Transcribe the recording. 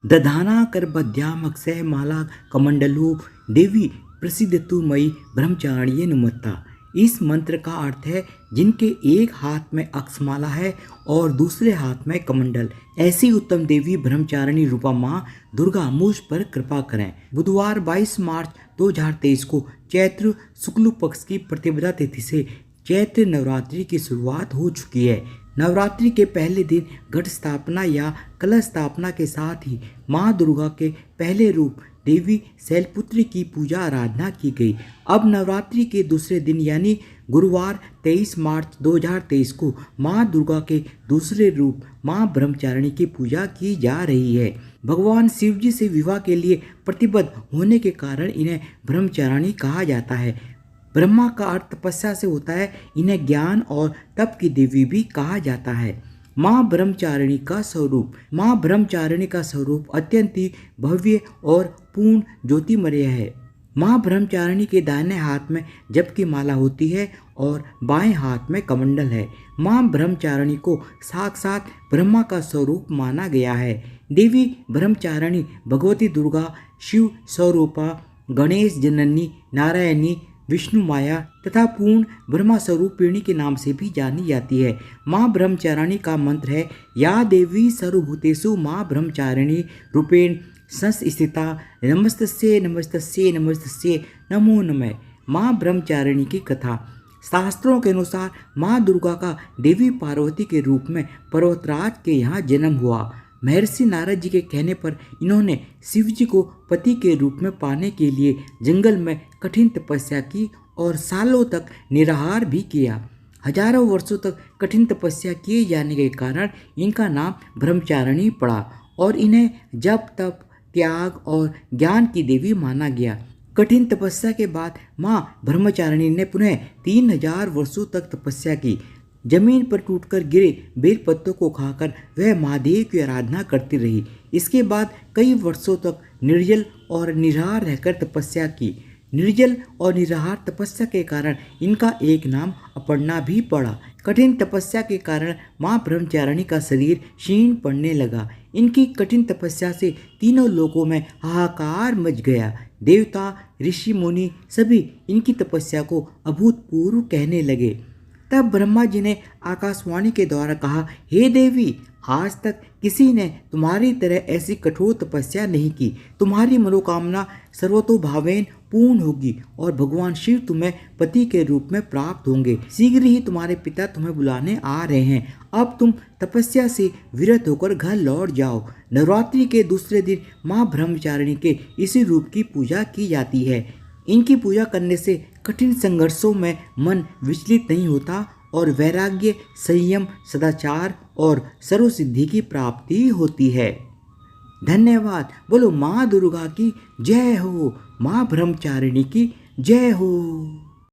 दधाना करबद्याम अक्षय माला कमंडलू देवी प्रसिद्धतु मई ब्रह्मचारिणी नुमत्ता। इस मंत्र का अर्थ है जिनके एक हाथ में अक्षमाला है और दूसरे हाथ में कमंडल, ऐसी उत्तम देवी ब्रह्मचारिणी रूपा माँ दुर्गा मुझ पर कृपा करें। बुधवार 22 मार्च 2023 को चैत्र शुक्ल पक्ष की प्रतिपदा तिथि से चैत्र नवरात्रि की शुरुआत हो चुकी है। नवरात्रि के पहले दिन घट स्थापना या कलश स्थापना के साथ ही माँ दुर्गा के पहले रूप देवी शैलपुत्री की पूजा आराधना की गई। अब नवरात्रि के दूसरे दिन यानी गुरुवार 23 मार्च 2023 को माँ दुर्गा के दूसरे रूप माँ ब्रह्मचारिणी की पूजा की जा रही है। भगवान शिव जी से विवाह के लिए प्रतिबद्ध होने के कारण इन्हें ब्रह्मचारिणी कहा जाता है। ब्रह्मा का अर्थ तपस्या से होता है, इन्हें ज्ञान और तप की देवी भी कहा जाता है। माँ ब्रह्मचारिणी का स्वरूप अत्यंत ही भव्य और पूर्ण ज्योतिमय है। माँ ब्रह्मचारिणी के दाहिने हाथ में जप की माला होती है और बाएं हाथ में कमंडल है। माँ ब्रह्मचारिणी को साक्षात ब्रह्मा का स्वरूप माना गया है। देवी ब्रह्मचारिणी भगवती दुर्गा, शिव स्वरूपा, गणेश जननी, नारायणी, विष्णु माया तथा पूर्ण ब्रह्मा स्वरूपिणी के नाम से भी जानी जाती है। माँ ब्रह्मचारिणी का मंत्र है या देवी सर्वभूतेषु माँ ब्रह्मचारिणी रूपेण संस्थिता नमस्तस्ये नमस्तस्ये नमस्तस्ये नमो नमः। माँ ब्रह्मचारिणी की कथा। शास्त्रों के अनुसार माँ दुर्गा का देवी पार्वती के रूप में पर्वतराज के यहाँ जन्म हुआ। महर्षि नारद जी के कहने पर इन्होंने शिव जी को पति के रूप में पाने के लिए जंगल में कठिन तपस्या की और सालों तक निराहार भी किया। हजारों वर्षों तक कठिन तपस्या किए जाने के कारण इनका नाम ब्रह्मचारिणी पड़ा और इन्हें जप तप त्याग और ज्ञान की देवी माना गया। कठिन तपस्या के बाद माँ ब्रह्मचारिणी ने पुनः 3000 वर्षों तक तपस्या की। जमीन पर टूटकर गिरे बेल पत्तों को खाकर वह महादेव की आराधना करती रही। इसके बाद कई वर्षों तक निर्जल और निराहार रहकर तपस्या की। निर्जल और निराहार तपस्या के कारण इनका एक नाम अपर्णा भी पड़ा। कठिन तपस्या के कारण माँ ब्रह्मचारिणी का शरीर क्षीण पड़ने लगा। इनकी कठिन तपस्या से तीनों लोकों में हाहाकार मच गया। देवता, ऋषि, मुनि सभी इनकी तपस्या को अभूतपूर्व कहने लगे। तब ब्रह्मा जी ने आकाशवाणी के द्वारा कहा, हे देवी, आज तक किसी ने तुम्हारी तरह ऐसी कठोर तपस्या नहीं की। तुम्हारी मनोकामना सर्वतोभावेन पूर्ण होगी और भगवान शिव तुम्हें पति के रूप में प्राप्त होंगे। शीघ्र ही तुम्हारे पिता तुम्हें बुलाने आ रहे हैं। अब तुम तपस्या से विरत होकर घर लौट जाओ। नवरात्रि के दूसरे दिन माँ ब्रह्मचारिणी के इसी रूप की पूजा की जाती है। इनकी पूजा करने से कठिन संघर्षों में मन विचलित नहीं होता और वैराग्य, संयम, सदाचार और सर्वसिद्धि की प्राप्ति होती है। धन्यवाद। बोलो माँ दुर्गा की जय हो, माँ ब्रह्मचारिणी की जय हो।